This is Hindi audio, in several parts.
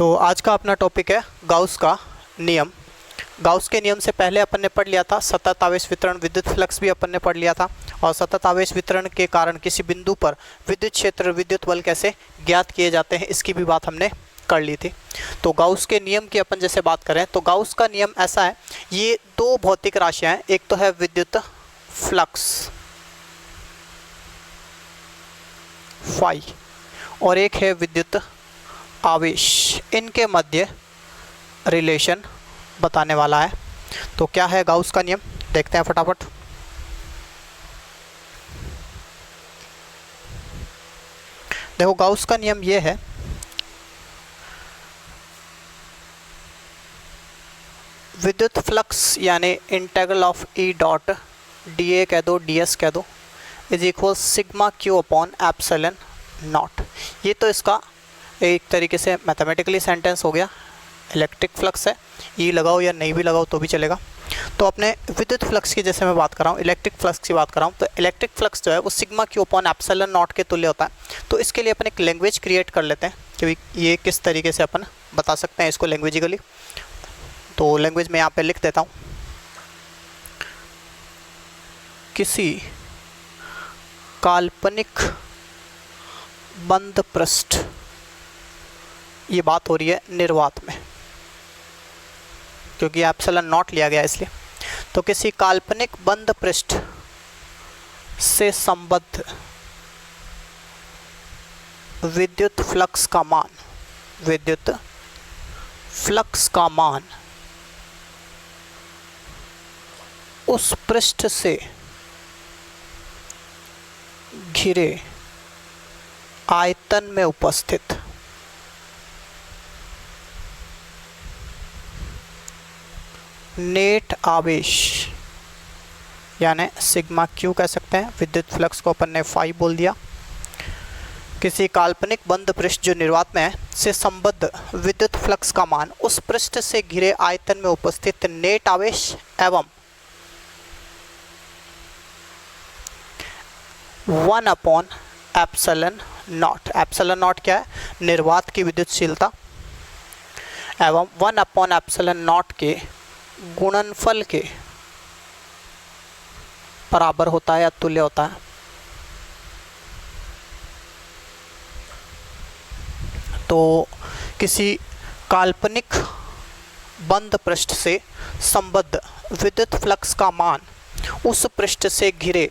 तो आज का अपना टॉपिक है गाउस का नियम। गाउस के नियम से पहले अपन ने पढ़ लिया था सतत आवेश वितरण, विद्युत फ्लक्स भी अपन ने पढ़ लिया था, और सतत आवेश वितरण के कारण किसी बिंदु पर विद्युत क्षेत्र, विद्युत बल कैसे ज्ञात किए जाते हैं, इसकी भी बात हमने कर ली थी। तो गाउस के नियम की अपन जैसे बात करें तो गाउस का नियम ऐसा है, ये दो भौतिक राशियाँ हैं, एक तो है विद्युत फ्लक्स फाई और एक है विद्युत आवेश, इनके मध्य रिलेशन बताने वाला है। तो क्या है गाउस का नियम, देखते हैं फटाफट। देखो गाउस का नियम ये है, विद्युत फ्लक्स यानी integral of E dot D A कह दो, डी एस कह दो, is equal sigma Q upon epsilon not. ये तो इसका एक तरीके से मैथमेटिकली सेंटेंस हो गया। इलेक्ट्रिक फ्लक्स है, ई लगाओ या नहीं भी लगाओ तो भी चलेगा। तो अपने विद्युत फ्लक्स की जैसे मैं बात कर रहा हूँ, इलेक्ट्रिक फ्लक्स की बात कर रहा हूँ, तो इलेक्ट्रिक फ्लक्स जो है वो sigma Q upon epsilon not के तुल्य होता है। तो इसके लिए अपन एक लैंग्वेज क्रिएट कर लेते हैं कि ये किस तरीके से अपन बता सकते हैं इसको लैंग्वेजिकली। तो लैंग्वेज में यहाँ पे लिख देता हूँ, किसी काल्पनिक बंद पृष्ठ, ये बात हो रही है निर्वात में क्योंकि एप्सिलॉन नॉट लिया गया इसलिए। तो किसी काल्पनिक बंद पृष्ठ से संबद्ध विद्युत फ्लक्स का मान, विद्युत फ्लक्स का मान उस पृष्ठ से घिरे आयतन में उपस्थित नेट आवेश यानी सिग्मा क्यू कह सकते हैं, विद्युत फ्लक्स को अपन ने फाई बोल दिया, किसी काल्पनिक बंद पृष्ठ जो निर्वात में है से संबद्ध विद्युत फ्लक्स का मान उस पृष्ठ से घिरे आयतन में उपस्थित नेट आवेश एवं 1 upon epsilon not. Epsilon not क्या है, निर्वात की विद्युतशीलता, एवं 1 अपॉन एप्सिलॉन नॉट के गुणनफल के बराबर होता है या तुल्य होता है। तो किसी काल्पनिक बंद पृष्ठ से संबद्ध विद्युत फ्लक्स का मान उस पृष्ठ से घिरे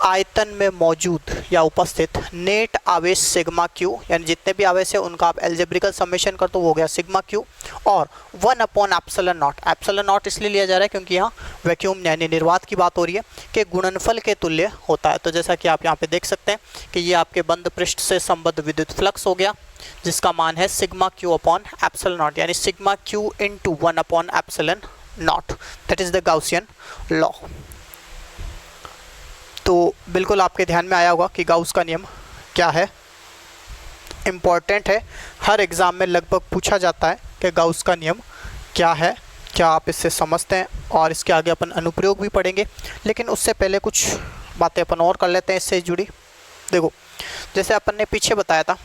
आयतन में मौजूद या उपस्थित नेट आवेश सिग्मा क्यू, यानी जितने भी आवेश है उनका आप एल्जेब्रिकल समेशन कर तो वो हो गया सिग्मा क्यू, और 1 upon epsilon not. Epsilon not इसलिए लिया जा रहा है क्योंकि यहाँ वैक्यूम यानी निर्वात की बात हो रही है कि गुणनफल के तुल्य होता है। तो जैसा कि आप यहाँ पे देख सकते हैं कि ये आपके बंद पृष्ठ से संबद्ध विद्युत फ्लक्स हो गया जिसका मान है sigma Q upon epsilon naught, यानी sigma Q into 1 upon epsilon naught. That is the Gaussian law. तो बिल्कुल आपके ध्यान में आया होगा कि गाउस का नियम क्या है, इम्पॉर्टेंट है, हर एग्ज़ाम में लगभग पूछा जाता है कि गाउस का नियम क्या है, क्या आप इससे समझते हैं, और इसके आगे अपन अनुप्रयोग भी पढ़ेंगे। लेकिन उससे पहले कुछ बातें अपन और कर लेते हैं इससे जुड़ी। देखो जैसे अपन ने पीछे बताया था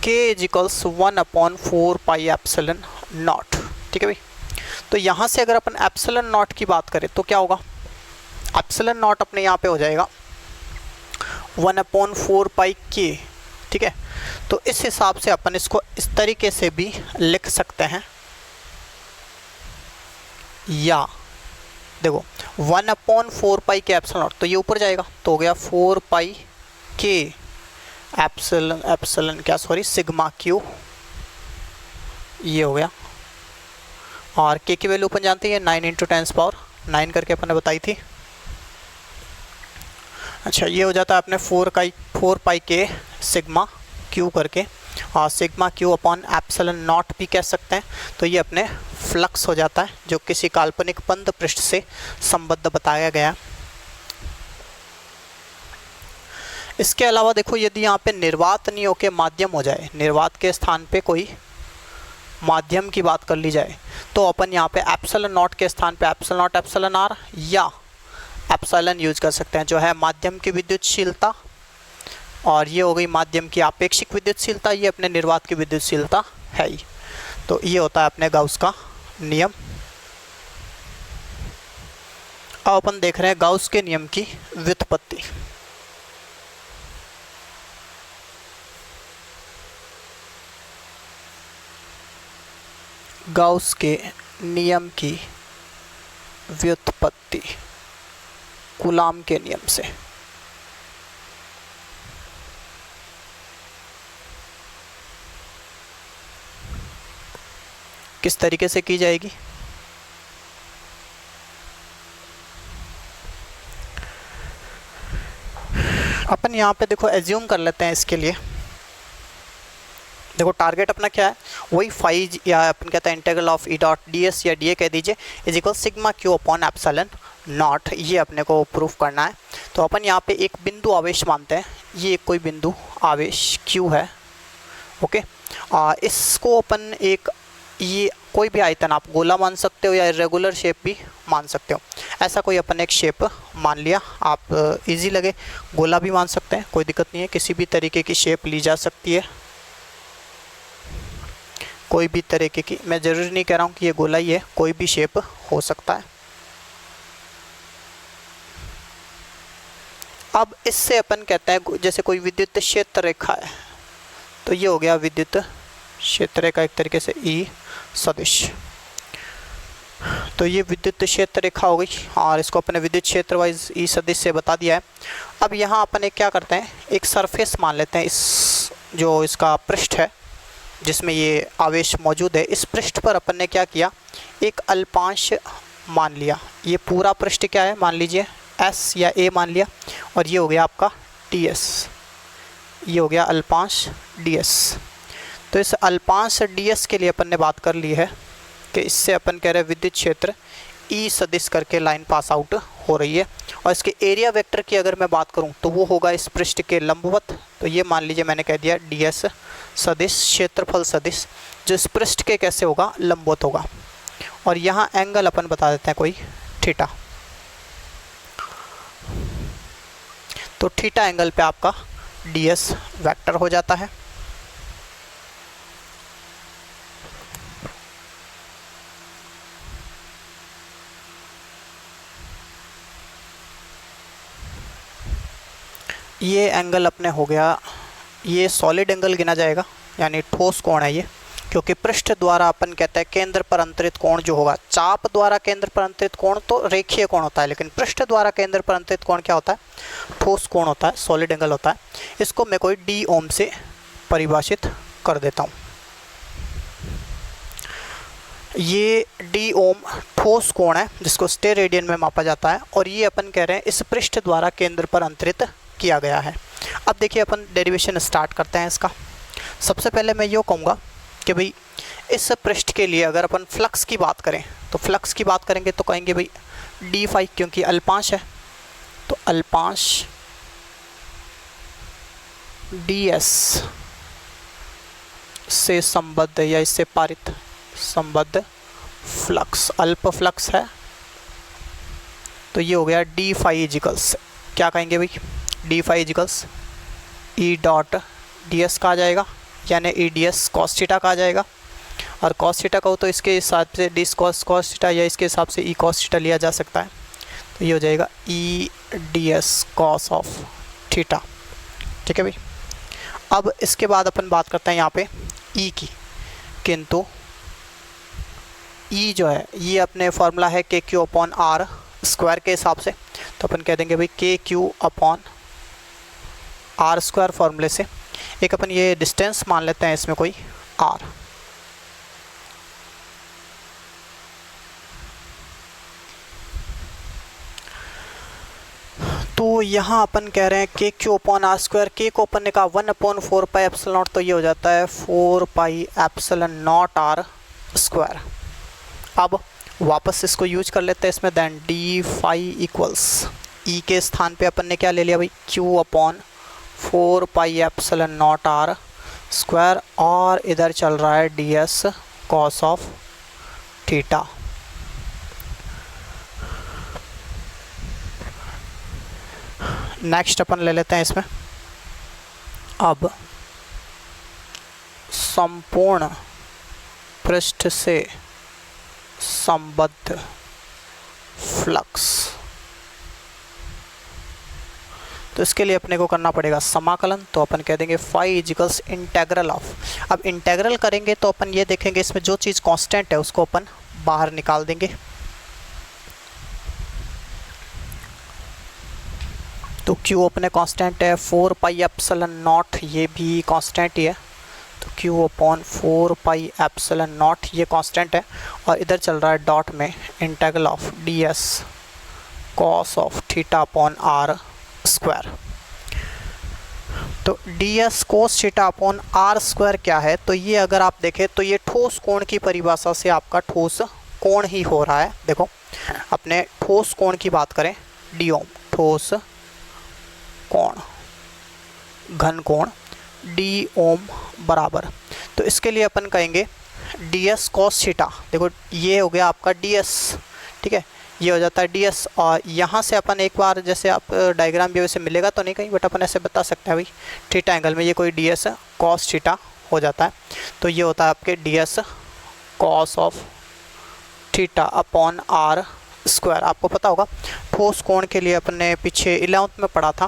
k equals 1 upon 4 pi epsilon not, ठीक है भाई। तो यहाँ से अगर अपन एप्सिलॉन नॉट की बात करें तो क्या होगा, एप्सिलॉन नॉट अपने यहाँ पे हो जाएगा 1 अपॉन 4 पाई के, ठीक है। तो इस हिसाब से अपन इसको इस तरीके से भी लिख सकते हैं, या देखो 1 अपॉन 4 पाई के एप्सिलॉन नॉट, तो ये ऊपर जाएगा तो हो गया 4 पाई के एप्सिलॉन क्या सॉरी सिग्मा क्यू, ये हो गया। और के की वैल्यू अपन जानते हैं 9 × 10⁻9 करके अपन ने बताई थी। अच्छा ये हो जाता है अपने 4 पाई के सिग्मा क्यू करके, और sigma Q upon epsilon not भी कह सकते हैं। तो ये अपने फ्लक्स हो जाता है जो किसी काल्पनिक बंद पृष्ठ से संबद्ध बताया गया। इसके अलावा देखो यदि यहाँ पे निर्वात नहीं होकर माध्यम हो जाए, निर्वात के स्थान पे कोई माध्यम की बात कर ली जाए, तो अपन यहाँ पे एप्सिलॉन नॉट के स्थान पे एप्सिलॉन नॉट एप्सिलॉन आर या एप्सिलॉन यूज कर सकते हैं, जो है माध्यम की विद्युतशीलता, और ये हो गई माध्यम की आपेक्षिक विद्युतशीलता, ये अपने निर्वात की विद्युतशीलता है ही। तो ये होता है अपने गाउस का नियम। अब अपन देख रहे हैं गाउस के नियम की व्युत्पत्ति। गाउस के नियम की व्युत्पत्ति कूलाम के नियम से। किस तरीके से की जाएगी? अपन यहाँ पे देखो एज्यूम कर लेते हैं इसके लिए। देखो टारगेट अपना क्या है, वही फाइव या अपन कहते हैं integral of E dot d S या डी ए कह दीजिए is equal sigma Q upon epsilon not, ये अपने को प्रूफ करना है। तो अपन यहाँ पे एक बिंदु आवेश मानते हैं, ये कोई बिंदु आवेश क्यू है, ओके। इसको अपन एक, ये कोई भी आयतन आप गोला मान सकते हो या इरेगुलर शेप भी मान सकते हो। ऐसा कोई अपन एक शेप मान लिया, आप इजी लगे गोला भी मान सकते हैं, कोई दिक्कत नहीं है, किसी भी तरीके की शेप ली जा सकती है, कोई भी तरीके की। मैं ज़रूरी नहीं कह रहा हूँ कि ये गोला ही है, कोई भी शेप हो सकता है। अब इससे अपन कहते हैं जैसे कोई विद्युत क्षेत्र रेखा है, तो ये हो गया विद्युत क्षेत्र रेखा एक तरीके से ई सदिश। तो ये विद्युत क्षेत्र रेखा हो गई और इसको अपने विद्युत क्षेत्र वाइज ई सदिश से बता दिया है। अब यहाँ अपन एक क्या करते हैं, एक सरफेस मान लेते हैं, इस जो इसका पृष्ठ है जिसमें ये आवेश मौजूद है, इस पृष्ठ पर अपन ने क्या किया, एक अल्पांश मान लिया। ये पूरा पृष्ठ क्या है मान लीजिए एस या ए मान लिया, और ये हो गया आपका डी एस, ये हो गया अल्पांश डी एस। तो इस अल्पांश डी एस के लिए अपन ने बात कर ली है कि इससे अपन कह रहे हैं विद्युत क्षेत्र ई सदिश करके लाइन पास आउट हो रही है। और इसके एरिया वेक्टर की अगर मैं बात करूं तो वो होगा इस पृष्ठ के लंबवत। तो ये मान लीजिए मैंने कह दिया डी एस सदिश क्षेत्रफल सदिश जो इस पृष्ठ के कैसे होगा, लंबवत होगा। और यहाँ एंगल अपन बता देते हैं कोई थीटा। तो थीटा एंगल पे आपका डी एस वेक्टर हो जाता है। ये एंगल अपने हो गया, ये सॉलिड एंगल गिना जाएगा, यानी ठोस कोण है ये, क्योंकि पृष्ठ द्वारा अपन कहते हैं केंद्र पर अंतरित कोण जो होगा, चाप द्वारा केंद्र पर अंतरित कोण तो रेखीय कोण होता है, लेकिन पृष्ठ द्वारा केंद्र पर अंतरित कोण क्या होता है, ठोस कोण होता है, सॉलिड एंगल होता है। इसको मैं कोई डी ओम से परिभाषित कर देता हूँ। ये डी ओम ठोस कोण है जिसको स्टेरेडियन में मापा जाता है, और ये अपन कह रहे हैं इस पृष्ठ द्वारा केंद्र पर अंतरित किया गया है। अब देखिए अपन डेरिवेशन स्टार्ट करते हैं इसका। सबसे पहले मैं ये कहूँगा कि भाई इस पृष्ठ के लिए अगर अपन फ्लक्स की बात करें तो फ्लक्स की बात करेंगे तो कहेंगे भाई डी फाई, क्योंकि अल्पांश है तो अल्पांश डी एस से संबद्ध या इससे पारित संबद्ध फ्लक्स, अल्प फ्लक्स है, तो ये हो गया डी फाई इजिकल्स, क्या कहेंगे भाई d phi is equals E dot d s का आ जाएगा, यानी E d S cos theta का आ जाएगा। और कॉस थीटा का हो तो इसके हिसाब से डी कॉस थीटा या इसके हिसाब से ई कॉस थीटा लिया जा सकता है। तो ये हो जाएगा ई d S cos of theta, ठीक है भाई। अब इसके बाद अपन बात करते हैं यहाँ पे ई की, किंतु ई जो है ये अपने फॉर्मूला है के क्यू अपॉन आर स्क्वायर के हिसाब से, तो अपन कह देंगे भाई के क्यू अपॉन आर स्क्वायर फॉर्मूले से एक अपन ये डिस्टेंस मान लेते हैं इसमें कोई आर। तो यहाँ अपन कह रहे हैं के क्यू अपॉन आर स्क्वायर, के को अपन ने कहा 1/4 पाई एप्सिलॉन नॉट, तो ये हो जाता है 4 pi epsilon naught R square. अब वापस इसको यूज कर लेते हैं इसमें, then D phi equals E के स्थान पे अपन ने क्या ले लिया भाई Q upon 4 pi epsilon naught R square, और इधर चल रहा है D S cos of theta. Next अपन ले लेते हैं इसमें अब संपूर्ण पृष्ठ से संबद्ध फ्लक्स। तो इसके लिए अपने को करना पड़ेगा समाकलन। तो अपन कह देंगे फाई इजिकल्स इंटेग्रल ऑफ। अब इंटेग्रल करेंगे तो अपन ये देखेंगे इसमें जो चीज़ कांस्टेंट है उसको अपन बाहर निकाल देंगे। तो Q अपने कांस्टेंट है 4 पाई एप्सिलॉन नॉट, ये भी कांस्टेंट ही है। तो Q upon 4 pi epsilon not ये कांस्टेंट है। और इधर चल रहा है डॉट में integral of ds cos of theta upon r square. तो ds cos theta upon r square क्या है? तो ये अगर आप देखें तो ये ठोस कोण की परिभाषा से आपका ठोस कोण ही हो रहा है। देखो अपने ठोस कोण की बात करें, d ओम ठोस कोण घन कोण d ओम बराबर। तो इसके लिए अपन कहेंगे ds cos थीटा। देखो ये हो गया आपका ds, ठीक है, ये हो जाता है ds। और यहाँ से अपन एक बार जैसे आप डायग्राम भी वैसे मिलेगा तो नहीं कहीं, बट अपन ऐसे बता सकते हैं भाई थीटा एंगल में ये कोई ds cos थीटा हो जाता है। तो ये होता है आपके ds cos of theta upon r square. आपको पता होगा ठोस कोण के लिए अपन ने पीछे 11th में पढ़ा था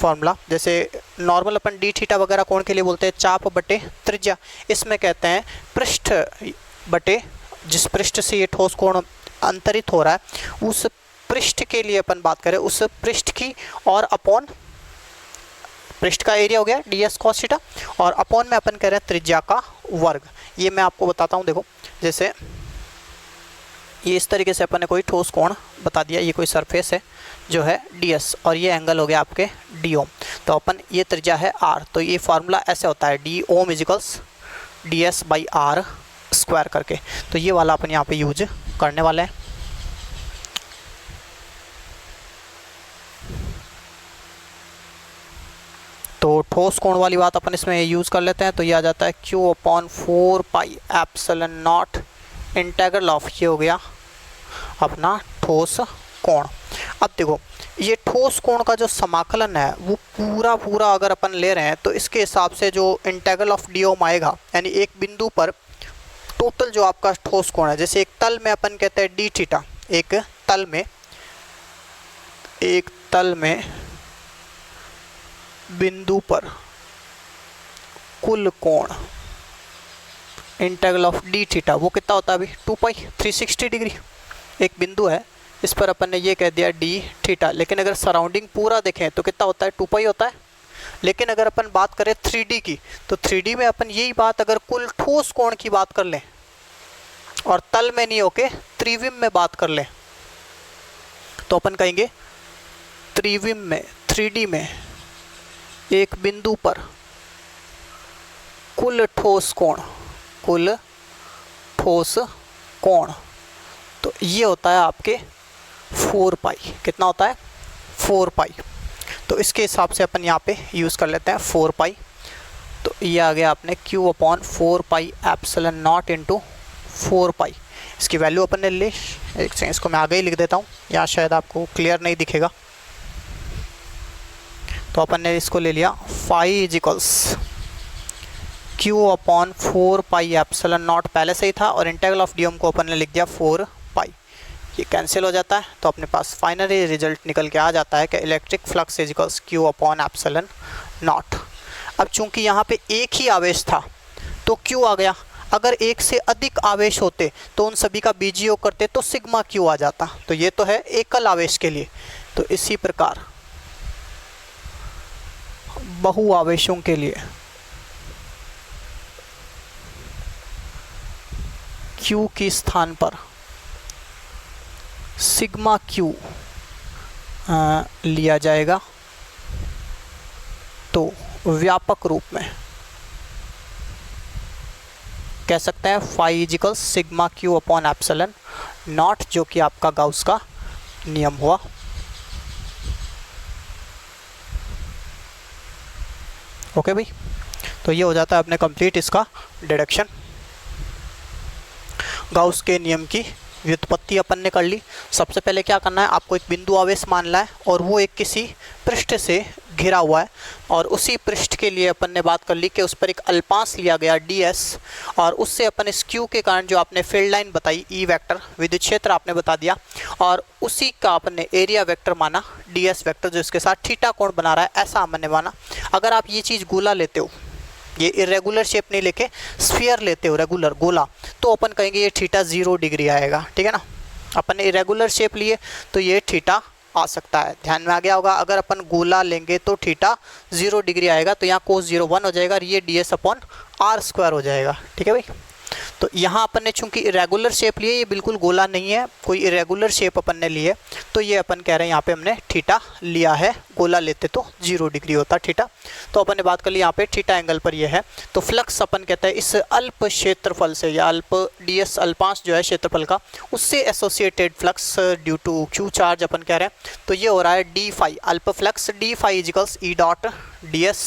फॉर्मूला। जैसे नॉर्मल अपन डी थीटा वगैरह कोण के लिए बोलते हैं चाप बटे त्रिज्या, इसमें कहते हैं पृष्ठ बटे जिस पृष्ठ से ये ठोस कोण अंतरित हो रहा है उस पृष्ठ के लिए अपन बात करें उस पृष्ठ की, और अपॉन पृष्ठ का एरिया हो गया ds cos थीटा, और अपॉन में अपन कह रहे हैं त्रिज्या का वर्ग। ये मैं आपको बताता हूँ। देखो जैसे ये इस तरीके से अपन ने कोई ठोस कोण बता दिया, ये कोई सरफेस है जो है ds और ये एंगल हो गया आपके d ओम। तो अपन ये त्रिज्या है r, तो ये फार्मूला ऐसे होता है d ओम is equals ds by r square करके। तो ये वाला अपन यहाँ पे यूज करने वाले हैं। तो ठोस कोण वाली बात अपन इसमें यूज़ कर लेते हैं। तो ये आ जाता है Q upon 4 pi epsilon not integral of, ये हो गया अपना ठोस कोण। अब देखो ये ठोस कोण का जो समाकलन है वो पूरा अगर अपन ले रहे हैं तो इसके हिसाब से जो इंटेग्रल ऑफ डी ओम आएगा, यानी एक बिंदु पर टोटल जो आपका ठोस कोण है, जैसे एक तल में अपन कहते हैं डी थीटा, एक तल में बिंदु पर कुल कोण इंटेग्रल ऑफ डी थीटा वो कितना होता है अभी 2 पाई 360 डिग्री। एक बिंदु है इस पर अपन ने ये कह दिया डी थीटा, लेकिन अगर सराउंडिंग पूरा देखें तो कितना होता है 2 पाई होता है। लेकिन अगर अपन बात करें 3D की, तो 3D में अपन यही बात अगर कुल ठोस कोण की बात कर लें और तल में नहीं होके त्रिविम में बात कर लें, तो अपन कहेंगे त्रिविम में 3D में एक बिंदु पर कुल ठोस कोण तो ये होता है आपके 4 पाई। कितना होता है 4 पाई। तो इसके हिसाब से अपन यहाँ पे यूज़ कर लेते हैं 4 पाई। तो ये आ गया आपने Q upon 4 pi epsilon not into 4 पाई। इसकी वैल्यू अपन ने ले, एक सेकंड इसको मैं आगे ही लिख देता हूँ, यहाँ शायद आपको क्लियर नहीं दिखेगा। तो अपन ने इसको ले लिया phi is equals Q upon 4 pi epsilon naught पहले से ही था, और इंटेग्रल ऑफ डी ओम को अपन ने लिख दिया 4 पाई। ये कैंसिल हो जाता है तो अपने पास फाइनली रिजल्ट निकल के आ जाता है कि electric flux is equals Q upon epsilon not. अब चूंकि यहाँ पे एक ही आवेश था तो Q आ गया, अगर एक से अधिक आवेश होते तो उन सभी का बीजीयोग करते तो सिग्मा Q आ जाता। तो ये तो है एकल आवेश के लिए। तो इसी प्रकार बहु आवेशों के लिए Q के स्थान पर सिग्मा Q लिया जाएगा। तो व्यापक रूप में कह सकते हैं phi is equal sigma Q upon epsilon naught, जो कि आपका गाउस का नियम हुआ। ओके भाई, तो ये हो जाता है अपने कंप्लीट इसका डिडक्शन। गाउस के नियम की व्युत्पत्ति अपन ने कर ली। सबसे पहले क्या करना है, आपको एक बिंदु आवेश मानना है और वो एक किसी पृष्ठ से घिरा हुआ है, और उसी पृष्ठ के लिए अपन ने बात कर ली कि उस पर एक अल्पांश लिया गया ds, और उससे अपन इस q के कारण जो आपने फील्ड लाइन बताई E वेक्टर, विद्युत क्षेत्र आपने बता दिया, और उसी का अपन ने एरिया वेक्टर माना ds वेक्टर, जो इसके साथ थीटा कोण बना रहा है, ऐसा हमने माना। अगर आप ये चीज़ गोला लेते हो, ये इरेगुलर शेप नहीं लेके स्फीयर लेते हो, रेगुलर गोला, तो अपन कहेंगे ये थीटा 0 डिग्री आएगा, ठीक है ना। अपन ने इरेगुलर शेप लिए तो ये थीटा आ सकता है, ध्यान में आ गया होगा। अगर अपन गोला लेंगे तो थीटा 0 डिग्री आएगा, तो यहाँ cos 0 1 हो जाएगा, और ये ds/r² हो जाएगा, ठीक है भाई। तो यहाँ अपन ने चूंकि इरेगुलर शेप लिए, ये बिल्कुल गोला नहीं है, कोई इरेगुलर शेप अपन ने लिए, तो ये अपन कह रहे हैं यहाँ पे हमने थीटा लिया है, गोला लेते तो 0 डिग्री होता थीटा। तो अपन ने बात कर ली यहाँ पे थीटा एंगल पर ये है। तो फ्लक्स अपन कहते हैं इस अल्प क्षेत्रफल से, या अल्प ds अल्पांश जो है क्षेत्रफल का, उससे associated flux due to q charge अपन कह रहे हैं। तो ये हो रहा है d फाई, अल्प flux d phi equals E dot ds,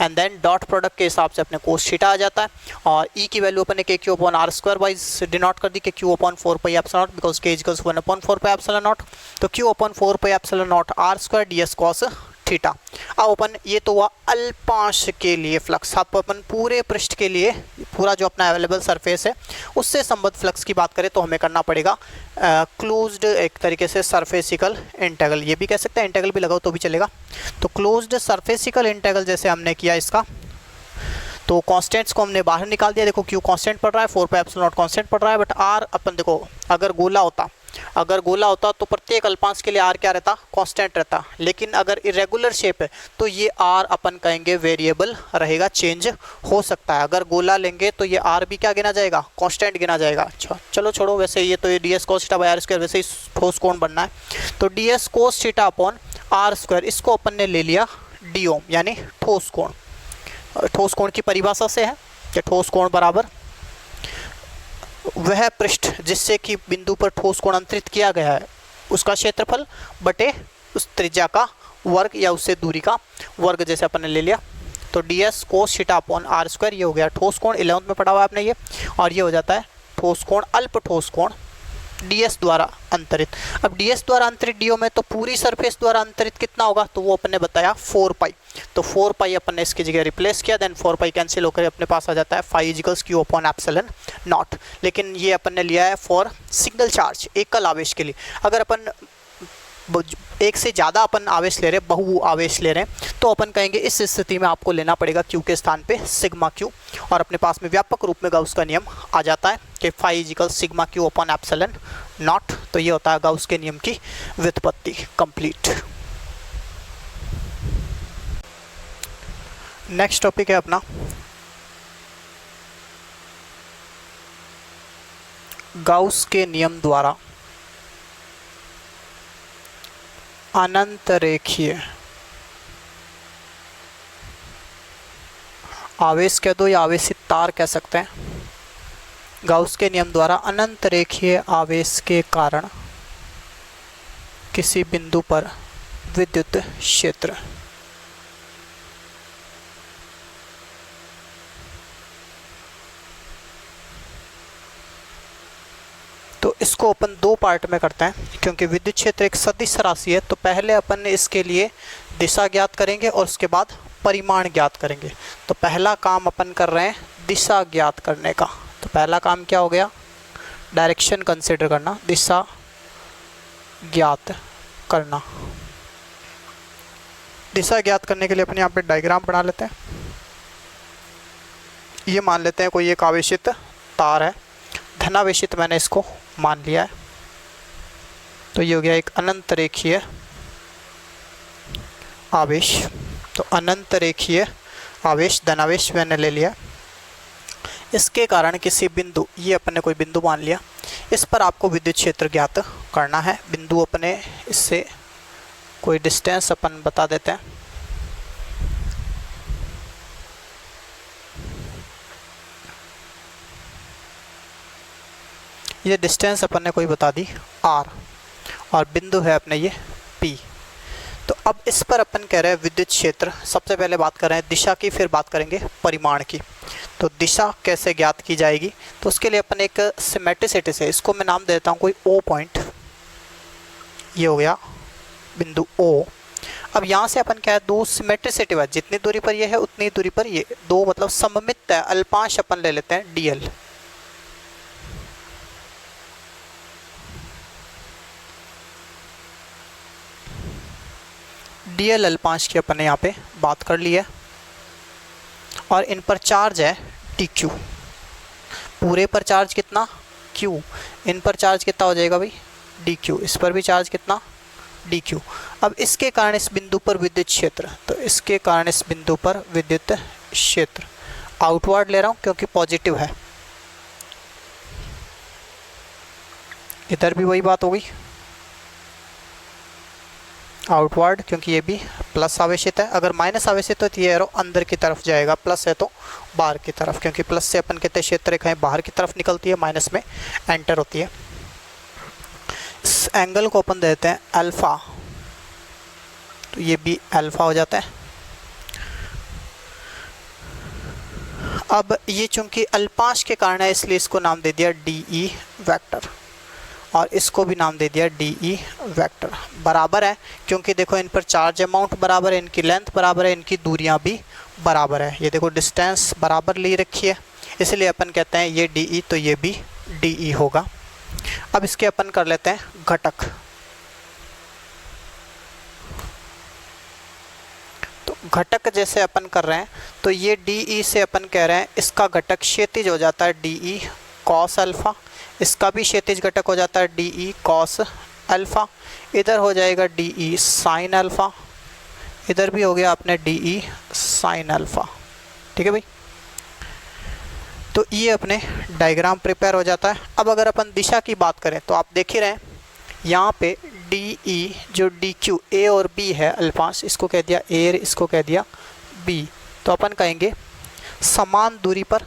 and then dot product के हिसाब से अपने कोस थीटा आ जाता है, और E की वैल्यू अपन ने KQ/r² वाइज डिनोट कर दी कि Q/4πε0, बिकॉज K इजिकल्स 1/4πε0, तो Q/4πε0 r² ds cos theta. अब अपन ये तो हुआ अल्पांश के लिए फ्लक्स। अब अपन पूरे पृष्ठ के लिए, पूरा जो अपना अवेलेबल सरफेस है उससे संबद्ध फ्लक्स की बात करें तो हमें करना पड़ेगा क्लोज्ड एक तरीके से सरफेसिकल इंटीग्रल, ये भी कह सकते हैं, इंटीग्रल भी लगाओ तो भी चलेगा। तो क्लोज्ड सरफेसिकल इंटीग्रल जैसे हमने किया इसका, तो कांस्टेंट्स को हमने बाहर निकाल दिया। देखो Q कांस्टेंट पड़ रहा है, 4πε0 कांस्टेंट पड़ रहा है, बट R अपन देखो अगर गोला होता तो प्रत्येक अल्पांश के लिए R क्या रहता, कांस्टेंट रहता। लेकिन अगर इरेगुलर शेप है तो ये R अपन कहेंगे वेरिएबल रहेगा, चेंज हो सकता है। अगर गोला लेंगे तो ये R भी क्या गिना जाएगा, कांस्टेंट गिना जाएगा। अच्छा चलो छोड़ो, वैसे ये तो ये ds cos θ/r², वैसे ही ठोस कोण बनना है, तो ds cos θ/r², इसको अपन ने ले लिया d ओम, यानी ठोस कोण। ठोस कोण की परिभाषा से है कि ठोस कोण बराबर वह पृष्ठ जिससे कि बिंदु पर ठोस कोण अंतरित किया गया है उसका क्षेत्रफल बटे उस त्रिज्या का वर्ग, या उससे दूरी का वर्ग, जैसे अपन ने ले लिया। तो ds cos θ/r², ये हो गया ठोस कोण, 11th में पढ़ा हुआ आपने ये, और ये हो जाता है ठोस कोण, अल्प ठोस कोण ds द्वारा अंतरित। अब ds द्वारा अंतरित dio में तो पूरी सरफेस द्वारा अंतरित कितना होगा, तो वो अपन ने बताया 4π, तो 4π अपन ने इसकी जगह रिप्लेस किया, देन 4π कैंसिल होकर अपने पास आ जाता है फाई इजिकल्स Q/ε0। लेकिन ये अपन ने लिया है फॉर सिंगल चार्ज, एकल आवेश के लिए। अगर अपन एक से ज़्यादा अपन आवेश ले रहे हैं, बहु आवेश ले रहे हैं, तो अपन कहेंगे इस स्थिति में आपको लेना पड़ेगा Q के स्थान पे सिग्मा Q, और अपने पास में व्यापक रूप में गाउस का नियम आ जाता है कि फाई इजिकल सिग्मा Q/ε0। तो ये होता है गाउस के नियम की व्युत्पत्ति कंप्लीट। नेक्स्ट टॉपिक है अपना गाउस के नियम द्वारा अनंत रेखीय आवेश कह दो या आवेशित तार कह सकते हैं, गाउस के नियम द्वारा अनंत रेखीय आवेश के कारण किसी बिंदु पर विद्युत क्षेत्र तो इसको अपन दो पार्ट में करते हैं, क्योंकि विद्युत क्षेत्र एक सदिश राशि है। तो पहले अपन इसके लिए दिशा ज्ञात करेंगे और उसके बाद परिमाण ज्ञात करेंगे। तो पहला काम अपन कर रहे हैं दिशा ज्ञात करने का। तो पहला काम क्या हो गया, डायरेक्शन कंसिडर करना, दिशा ज्ञात करना। दिशा ज्ञात करने के लिए अपन यहाँ पे डायग्राम बना लेते हैं। ये मान लेते हैं कोई एक आवेशित तार है, धनावेशित मैंने इसको मान लिया है। तो ये हो गया एक अनंत रेखीय आवेश। तो अनंत रेखीय आवेश धनावेश मैंने ले लिया। इसके कारण किसी बिंदु, ये अपने कोई बिंदु मान लिया, इस पर आपको विद्युत क्षेत्र ज्ञात करना है। बिंदु अपने इससे कोई डिस्टेंस अपन बता देते हैं। ये डिस्टेंस अपन ने कोई बता दी r, और बिंदु है अपने ये P। तो अब इस पर अपन कह रहे हैं विद्युत क्षेत्र। सबसे पहले बात कर रहे हैं दिशा की, फिर बात करेंगे परिमाण की। तो दिशा कैसे ज्ञात की जाएगी, तो उसके लिए अपन एक सिमेट्रिसिटी से, इसको मैं नाम देता हूँ कोई O पॉइंट, ये हो गया बिंदु O। अब यहाँ से अपन क्या है, दो सिमेट्रिसिटी है, जितनी दूरी पर ये है उतनी दूरी पर ये दो, मतलब सममित है, अल्पांश अपन ले लेते हैं dl। dl अल्पांश की अपन ने यहाँ पे बात कर ली है, और इन पर चार्ज है dq। पूरे पर चार्ज कितना, q, इन पर चार्ज कितना हो जाएगा भाई, dq। इस पर भी चार्ज कितना, dq। अब इसके कारण इस बिंदु पर विद्युत क्षेत्र, तो इसके कारण इस बिंदु पर विद्युत क्षेत्र आउटवर्ड ले रहा हूँ क्योंकि पॉजिटिव है। इधर भी वही बात हो गई, आउटवर्ड, क्योंकि ये भी प्लस आवेशित है। अगर माइनस आवेशित है तो ये एरो अंदर की तरफ जाएगा, प्लस है तो बाहर की तरफ, क्योंकि प्लस से अपन कहते हैं क्षेत्र रेखाएं बाहर की तरफ निकलती है, माइनस में एंटर होती है। इस एंगल को अपन देते हैं अल्फा, तो ये भी अल्फा हो जाता है। अब ये चूंकि अल्पांश के कारण है इसलिए इसको नाम दे दिया DE वेक्टर, और इसको भी नाम दे दिया DE वेक्टर। बराबर है क्योंकि देखो इन पर चार्ज अमाउंट बराबर है, इनकी लेंथ बराबर है, इनकी दूरियां भी बराबर है। ये देखो डिस्टेंस बराबर ले रखी है, इसलिए अपन कहते हैं ये DE तो ये भी DE होगा। अब इसके अपन कर लेते हैं घटक। तो घटक जैसे अपन कर रहे हैं तो ये DE से अपन कह रहे हैं इसका घटक क्षैतिज हो जाता है DE कॉस अल्फा, इसका भी क्षैतिज घटक हो जाता है DE कॉस अल्फा, इधर हो जाएगा DE साइन अल्फा, इधर भी हो गया अपने DE साइन अल्फा। ठीक है भाई, तो ये अपने डायग्राम प्रिपेयर हो जाता है। अब अगर अपन दिशा की बात करें तो आप देख ही रहे हैं यहाँ पे DE जो DQ A और B है अल्पांश, इसको कह दिया A, इसको कह दिया B। तो अपन कहेंगे समान दूरी पर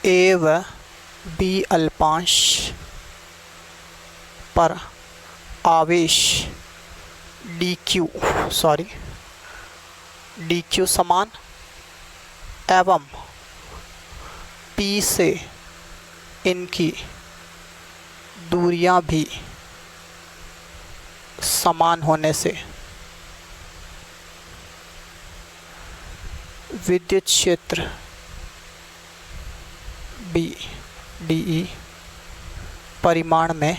A व B अल्पांश पर आवेश DQ समान एवं P से इनकी दूरियां भी समान होने से विद्युत क्षेत्र DE परिमाण में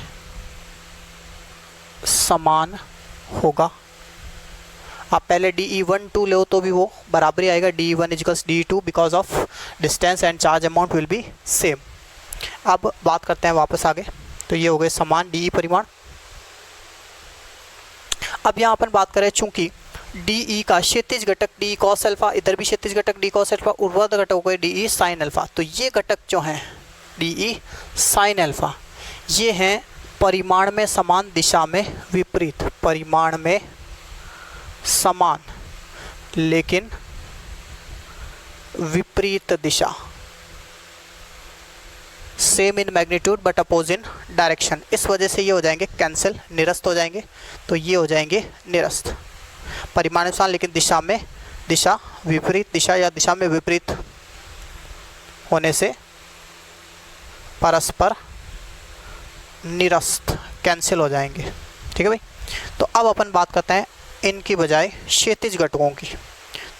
समान होगा। आप पहले DE1 2 लो तो भी वो बराबर ही आएगा, DE1 equals DE2 because of distance and charge amount will be same. अब बात करते हैं वापस आगे, तो ये हो गए समान DE परिमाण। अब यहाँ अपन बात करें चूंकि DE का क्षैतिज घटक DE cos अल्फा, इधर भी क्षैतिज घटक DE cos अल्फा, ऊर्ध्वाधर घटक हो गए DE sin अल्फा। तो ये घटक जो हैं DE sin अल्फा ये हैं परिमाण में समान, दिशा में विपरीत। परिमाण में समान लेकिन विपरीत दिशा, same in magnitude but opposite in direction. इस वजह से ये हो जाएंगे कैंसिल, निरस्त हो जाएंगे। तो ये हो जाएंगे निरस्त, परिमाण समान लेकिन दिशा विपरीत, दिशा या दिशा में विपरीत होने से परस्पर निरस्त, कैंसिल हो जाएंगे। ठीक है भाई, तो अब अपन बात करते हैं इनकी बजाय क्षैतिज घटकों की।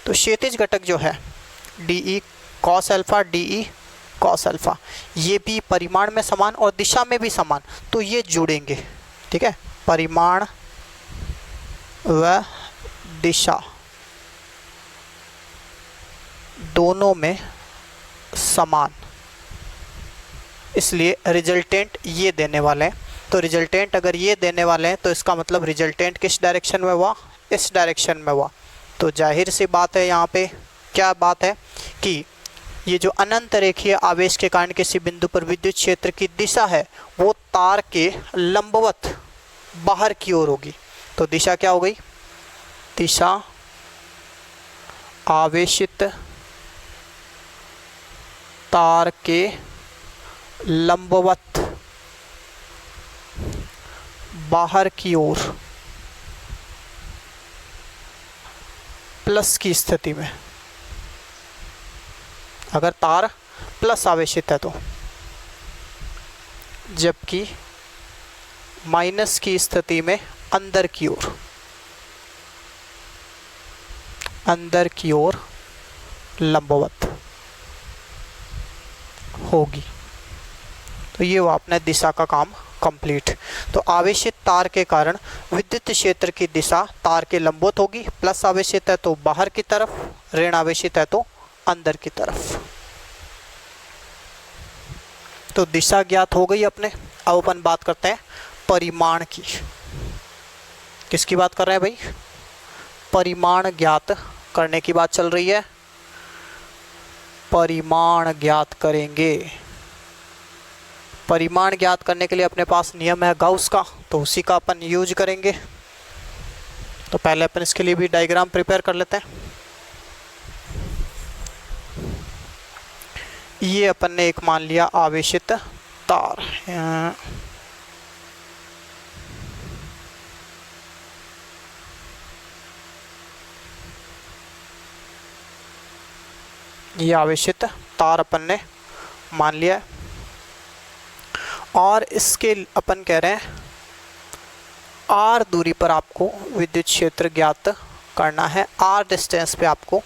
तो क्षैतिज घटक जो है DE cos alpha, DE cos alpha, ये भी परिमाण में समान और दिशा में भी समान, तो ये जुड़ेंगे। ठीक है, परिमाण व दिशा दोनों में समान, इसलिए रिजल्टेंट ये देने वाले हैं। तो रिजल्टेंट अगर ये देने वाले हैं तो इसका मतलब रिजल्टेंट किस डायरेक्शन में हुआ, इस डायरेक्शन में हुआ। तो जाहिर सी बात है यहाँ पे क्या बात है कि ये जो अनंत रेखीय आवेश के कारण किसी बिंदु पर विद्युत क्षेत्र की दिशा है वो तार के लंबवत बाहर की ओर होगी। तो दिशा क्या हो गई, दिशा आवेशित तार के लंबवत बाहर की ओर प्लस की स्थिति में, अगर तार प्लस आवेशित है तो, जबकि माइनस की स्थिति में अंदर की ओर लंबवत होगी। तो ये हुआ अपने दिशा का काम कंप्लीट। तो आवेशित तार के कारण विद्युत क्षेत्र की दिशा तार के लंबवत होगी, प्लस आवेशित है तो बाहर की तरफ, ऋण आवेशित है तो अंदर की तरफ। तो दिशा ज्ञात हो गई अपने। अब अपन बात करते हैं परिमाण की। किसकी बात कर रहे हैं भाई? परिमाण ज्ञात करने की बात चल रही है। परिमाण ज्ञात करेंगे। परिमाण ज्ञात करने के लिए अपने पास नियम है गाउस का, तो उसी का अपन यूज करेंगे। तो पहले अपन इसके लिए भी डायग्राम प्रिपेयर कर लेते हैं। ये अपन ने एक मान लिया आवेशित तार। ये आवेशित तार अपन ने मान लिया है, और इसके अपन कह रहे हैं r दूरी पर आपको विद्युत क्षेत्र ज्ञात करना है। r डिस्टेंस पे आपको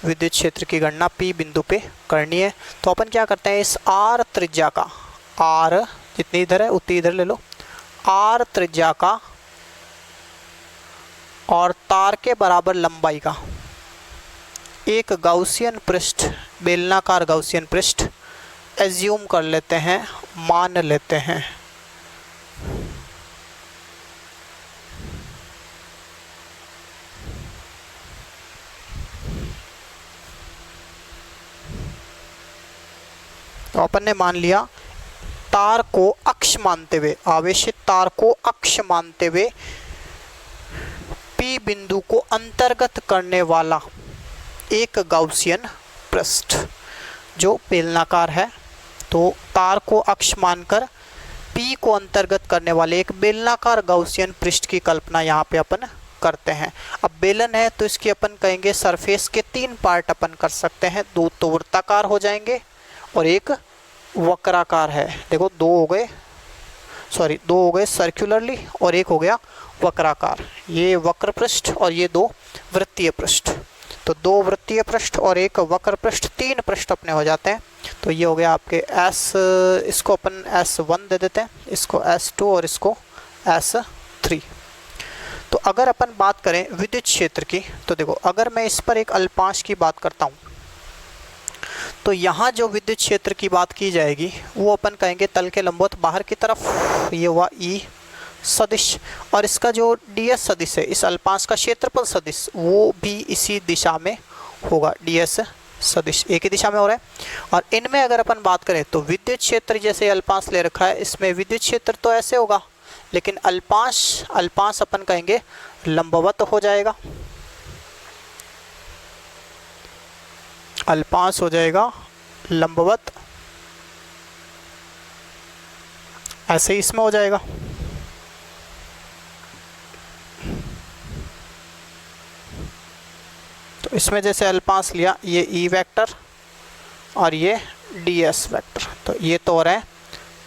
विद्युत क्षेत्र की गणना P बिंदु पे करनी है। तो अपन क्या करते हैं, इस r त्रिज्या का, r जितनी इधर है उतनी इधर ले लो, r त्रिज्या का और तार के बराबर लंबाई का एक गाउसियन पृष्ठ, बेलनाकार गाउसियन पृष्ठ एज्यूम कर लेते हैं, मान लेते हैं। तो अपन ने मान लिया तार को अक्ष मानते हुए, आवेशित तार को अक्ष मानते हुए P बिंदु को अंतर्गत करने वाला एक गाउसियन पृष्ठ जो बेलनाकार है। तो तार को अक्ष मानकर P को अंतर्गत करने वाले एक बेलनाकार गाउसियन पृष्ठ की कल्पना यहाँ पे अपन करते हैं। अब बेलन है तो इसकी अपन कहेंगे सरफेस के 3 पार्ट अपन कर सकते हैं। 2 तो वृत्ताकार हो जाएंगे और एक वक्राकार है। देखो 2 हो गए सर्कुलरली और एक हो गया वक्राकार। ये वक्र पृष्ठ और ये 2 वृत्तीय पृष्ठ। तो 2 वृत्तीय पृष्ठ और एक वक्र पृष्ठ, 3 पृष्ठ अपने हो जाते हैं। तो ये हो गया आपके S, इसको अपन S1 दे देते हैं, इसको S2 और इसको S3। तो अगर अपन बात करें विद्युत क्षेत्र की, तो देखो अगर मैं इस पर एक अल्पांश की बात करता हूँ तो यहाँ जो विद्युत क्षेत्र की बात की जाएगी वो अपन कहेंगे तल के लंबवत बाहर की तरफ। ये हुआ E सदिश, और इसका जो ds सदिश है, इस अल्पांश का क्षेत्रफल सदिश, वो भी इसी दिशा में होगा। ds सदिश एक ही दिशा में हो रहा है। और इनमें अगर अपन बात करें तो विद्युत क्षेत्र जैसे अल्पांश ले रखा है, इसमें विद्युत क्षेत्र तो ऐसे होगा, लेकिन अल्पांश अपन कहेंगे लंबवत हो जाएगा। अल्पांश हो जाएगा लंबवत, ऐसे ही इसमें हो जाएगा। तो इसमें जैसे अल्पांश लिया, ये E वेक्टर और ये ds वेक्टर, तो ये तो हो रहा है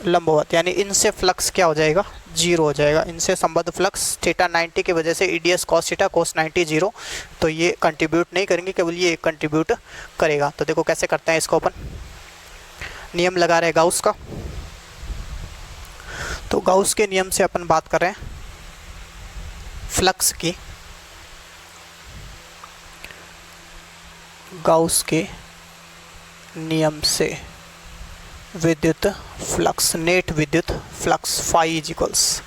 लंबवत, यानी इनसे फ्लक्स क्या हो जाएगा, 0 हो जाएगा। इनसे संबद्ध फ्लक्स थीटा 90 की वजह से EDS cos थीटा cos 90 0, तो ये कंट्रीब्यूट नहीं करेंगे, केवल ये कंट्रीब्यूट करेगा। तो देखो कैसे करते हैं इसको अपन, नियम लगा रहे हैं गाउस का। तो गाउस के नियम से अपन बात कर रहे हैं फ्लक्स की। गाउस के नियम से विद्युत फ्लक्स, नेट विद्युत flux phi is equals,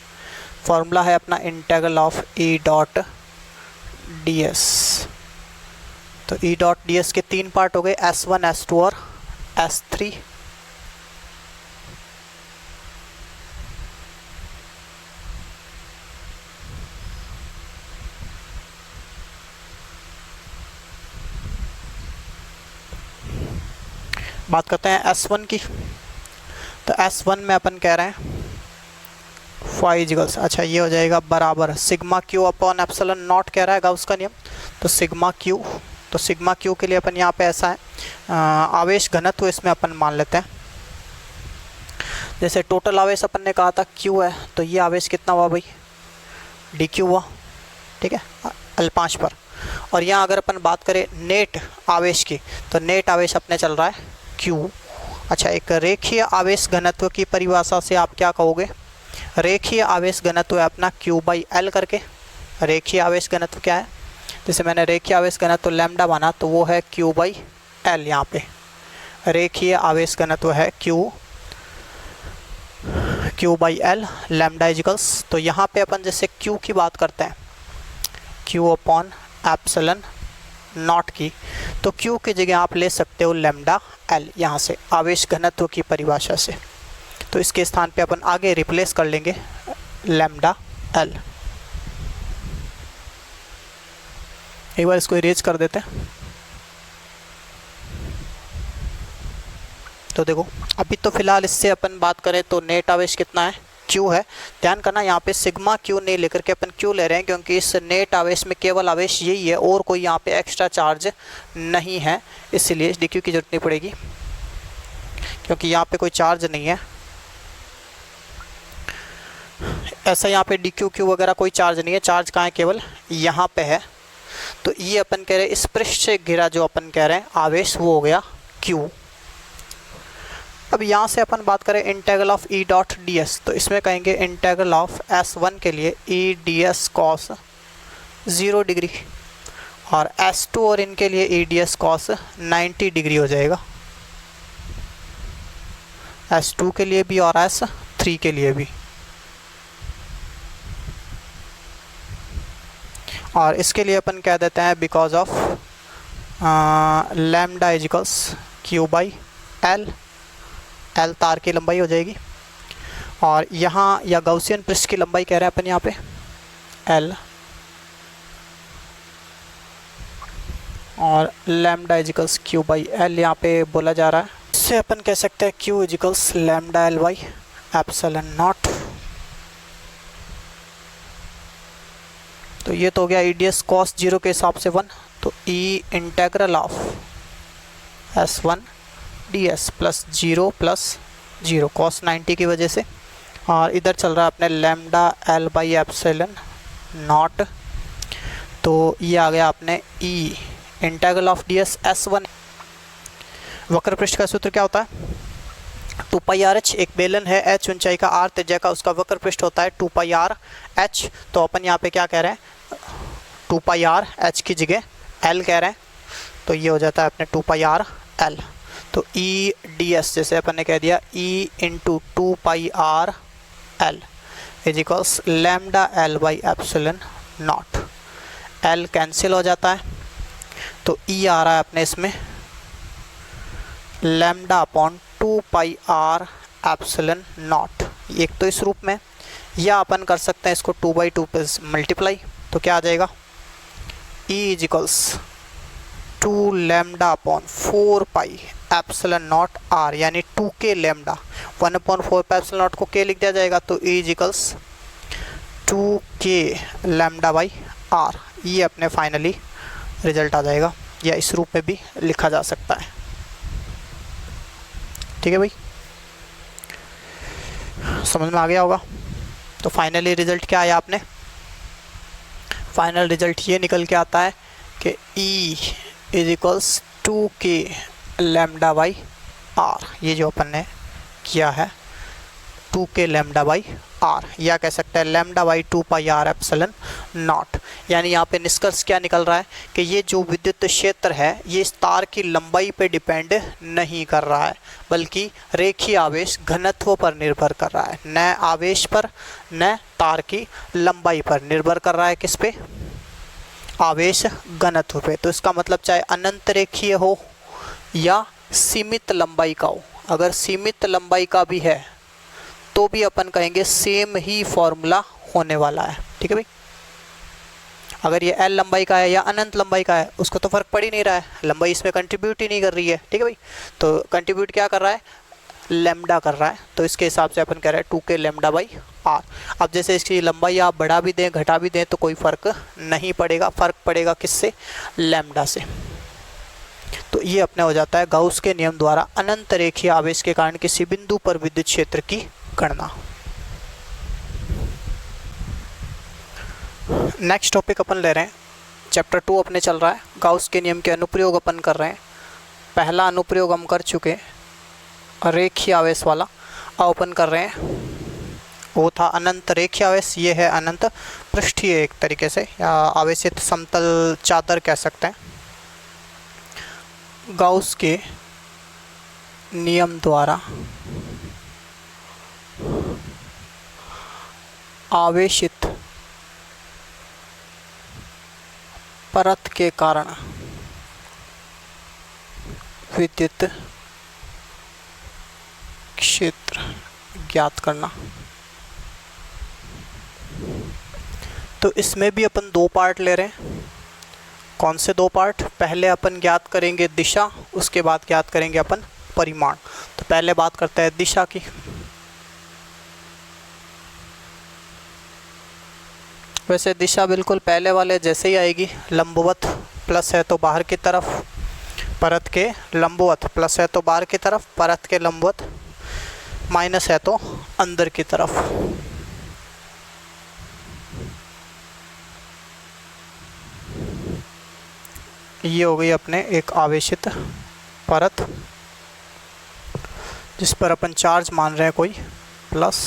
formula है अपना integral of E dot ds। तो E डॉट ds के 3 पार्ट हो गए, S1, S2 और S3। बात करते हैं S1 की। तो S1 में अपन कह रहे हैं फाइजिकल्स, अच्छा ये हो जाएगा बराबर sigma Q upon epsilon not कह रहा है गाउस का नियम। तो सिग्मा क्यू, तो सिग्मा क्यू के लिए अपन यहाँ पे ऐसा है आवेश घनत्व इसमें अपन मान लेते हैं। जैसे टोटल आवेश अपन ने कहा था Q है, तो ये आवेश कितना हुआ भाई, dq हुआ, ठीक है, L5 पर। और यहाँ अगर अपन बात करें नेट आवेश की, तो नेट आवेश अपने चल रहा है Q। अच्छा, एक रेखीय आवेश घनत्व की परिभाषा से आप क्या कहोगे, रेखीय आवेश घनत्व है अपना Q/L करके। रेखीय आवेश घनत्व क्या है, जैसे मैंने रेखीय आवेश घनत्व लैम्डा माना, तो वो है Q/L। यहाँ पे रेखीय आवेश घनत्व है Q/L, लैम्डा इजिकल्स। तो यहाँ पे अपन जैसे Q की बात करते हैं, Q/एप्सिलॉन नॉट की, तो Q की जगह आप ले सकते हो लैम्डा L, यहाँ से आवेश घनत्व की परिभाषा से। तो इसके स्थान पे अपन आगे रिप्लेस कर लेंगे लैम्डा L। एक बार इसको इरेज कर देते हैं। तो देखो, अभी तो फिलहाल इससे अपन बात करें तो नेट आवेश कितना है, Q है। ध्यान करना, यहाँ पे सिग्मा Q नहीं लेकर के अपन Q ले रहे हैं, क्योंकि इस नेट आवेश में केवल आवेश यही है और कोई यहाँ पे एक्स्ट्रा चार्ज नहीं है, इसलिए dq की जरूरत नहीं पड़ेगी, क्योंकि यहाँ पे कोई चार्ज नहीं है। ऐसा यहाँ पे dq वगैरह कोई चार्ज नहीं है, चार्ज कहाँ है, केवल यहाँ पे है। तो ये अपन कह रहे हैं इस पृष्ठ से घिरा जो अपन कह रहे हैं आवेश, वो हो गया Q। अब यहाँ से अपन बात करें integral of E dot ds, तो इसमें कहेंगे इंटेग्रल ऑफ S1 के लिए E ds cos 0 डिग्री, और S2 और इनके लिए E ds cos 90 डिग्री हो जाएगा, S2 के लिए भी और S3 के लिए भी। और इसके लिए अपन कह देते हैं because of lambda इजिकल्स Q/L, L तार की लंबाई हो जाएगी, और यहाँ या गauसियन पृष्ठ की लंबाई कह रहे हैं अपन यहाँ पे L, और लैम्डा इजिकल्स Q/L यहाँ पे बोला जा रहा है। इससे अपन कह सकते हैं Q इजिकल्स लैम्डा L/एप्सिलॉन नॉट। तो ये तो हो गया E ds cos 0 के हिसाब से 1, तो E integral of S1 ds plus 0 cos 90 की वजह से, और इधर चल रहा है अपने लैम्डा L/एप्सिलॉन नॉट। तो ये आ गया अपने E integral of ds S1। वक्र पृष्ठ का सूत्र क्या होता है, 2πRh। एक बेलन है, h ऊंचाई का, r त्रिज्या का, उसका वक्र पृष्ठ होता है 2πRh। तो अपन यहाँ पे क्या कह रहे हैं, 2πRh की जगह L कह रहे हैं, तो ये हो जाता है अपने 2πRL। तो E ds जैसे अपन ने कह दिया E into 2πRL is equals lambda L/एप्सिलॉन नॉट। L कैंसिल हो जाता है, तो E आ रहा है अपने इसमें lambda upon 2πR epsilon not, एक तो इस रूप में, या अपन कर सकते हैं इसको 2/2 पे मल्टीप्लाई। तो क्या आ जाएगा, E is equals 2 lambda upon 4π epsilon naught R, यानी 2k लैम्डा, 1/4 एप्सिलॉन नॉट को k लिख दिया जाएगा, तो E इज इक्वल्स 2k लैम्डा/R। ये अपने फाइनली रिजल्ट आ जाएगा, या इस रूप में भी लिखा जा सकता है। ठीक है भाई, समझ में आ गया होगा। तो फाइनली रिजल्ट क्या आया आपने, फाइनल रिजल्ट ये निकल के आता है कि E इज इक्वल्स 2k लैम्डा/R। ये जो अपन ने किया है 2k लैम्डा/R, या कह सकते हैं λ/2πR एप्सिलॉन नॉट। यानी यहाँ पे निष्कर्ष क्या निकल रहा है कि ये जो विद्युत क्षेत्र है ये इस तार की लंबाई पे डिपेंड नहीं कर रहा है, बल्कि रेखीय आवेश घनत्व पर निर्भर कर रहा है, न आवेश पर न तार की लंबाई पर निर्भर कर रहा है। किस पे, आवेश घनत्व पे। तो इसका मतलब चाहे अनंत रेखीय हो या सीमित लंबाई का हो, अगर सीमित लंबाई का भी है तो भी अपन कहेंगे सेम ही फॉर्मूला होने वाला है। ठीक है भाई, अगर ये L लंबाई का है या अनंत लंबाई का है उसको तो फ़र्क पड़ ही नहीं रहा है, लंबाई इसमें कंट्रीब्यूट ही नहीं कर रही है। ठीक है भाई, तो कंट्रीब्यूट क्या कर रहा है, लैम्डा कर रहा है, तो इसके हिसाब से अपन कह रहे हैं 2k लैम्डा/R। अब जैसे इसकी लंबाई आप बढ़ा भी दें घटा भी दें तो कोई फ़र्क नहीं पड़ेगा, फ़र्क पड़ेगा किससे, लैम्डा से। तो तो ये अपने हो जाता है गाउस के नियम द्वारा अनंत रेखीय आवेश के कारण किसी बिंदु पर विद्युत क्षेत्र की गणना। नेक्स्ट टॉपिक अपन ले रहे हैं, चैप्टर 2 अपने चल रहा है, गाउस के नियम के अनुप्रयोग अपन कर रहे हैं। पहला अनुप्रयोग हम कर चुके, रेखीय आवेश वाला। अब अपन कर रहे हैं, वो था अनंत रेखीय आवेश, ये है अनंत पृष्ठीय एक तरीके से, या आवेशित समतल चादर कह सकते हैं। गाउस के नियम द्वारा आवेशित परत के कारण विद्युत क्षेत्र ज्ञात करना। तो इसमें भी अपन दो पार्ट ले रहे हैं। कौन से दो पार्ट? पहले अपन ज्ञात करेंगे दिशा, उसके बाद ज्ञात करेंगे अपन परिमाण। तो पहले बात करते हैं दिशा की। वैसे दिशा बिल्कुल पहले वाले जैसे ही आएगी, लंबवत प्लस है तो बाहर की तरफ, परत के लंबवत प्लस है तो बाहर की तरफ, परत के लंबवत माइनस है तो अंदर की तरफ। ये हो गई अपने एक आवेशित परत जिस पर अपन चार्ज मान रहे हैं कोई प्लस,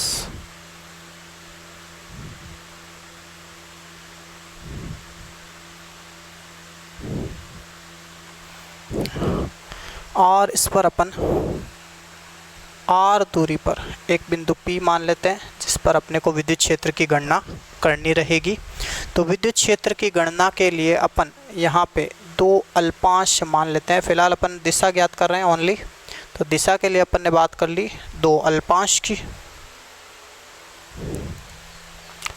और इस पर अपन r दूरी पर एक बिंदु P मान लेते हैं जिस पर अपने को विद्युत क्षेत्र की गणना करनी रहेगी। तो विद्युत क्षेत्र की गणना के लिए अपन यहाँ पे दो अल्पांश मान लेते हैं। फिलहाल अपन दिशा ज्ञात कर रहे हैं ओनली, तो दिशा के लिए अपन ने बात कर ली दो अल्पांश की।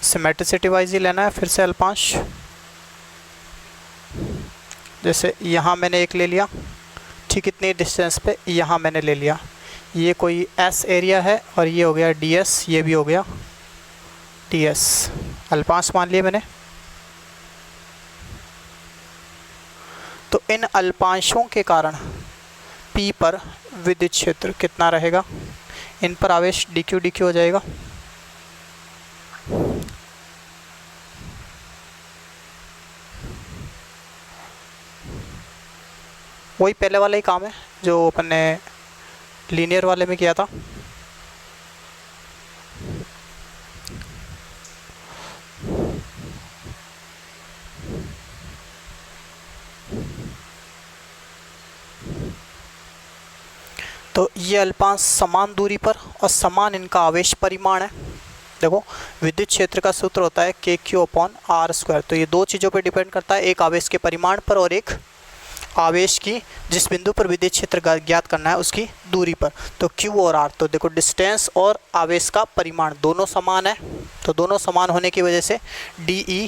सिमेट्रिसिटी वाइज ही लेना है फिर से अल्पांश। जैसे यहाँ मैंने एक ले लिया, ठीक इतनी डिस्टेंस पे यहाँ मैंने ले लिया। ये कोई S एरिया है और ये हो गया DS, ये भी हो गया DS, अल्पांश मान लिए मैंने। तो इन अल्पांशों के कारण P पर विद्युत क्षेत्र कितना रहेगा? इन पर आवेश dq dq हो जाएगा। वही पहले वाला ही काम है जो अपन ने लीनियर वाले में किया था। तो ये अल्पांश समान दूरी पर और समान इनका आवेश परिमाण है। देखो विद्युत क्षेत्र का सूत्र होता है KQ/r²। तो ये दो चीज़ों पर डिपेंड करता है, एक आवेश के परिमाण पर और एक आवेश की जिस बिंदु पर विद्युत क्षेत्र ज्ञात करना है उसकी दूरी पर। तो Q और R, तो देखो डिस्टेंस और आवेश का परिमाण दोनों समान है। तो दोनों समान होने की वजह से DE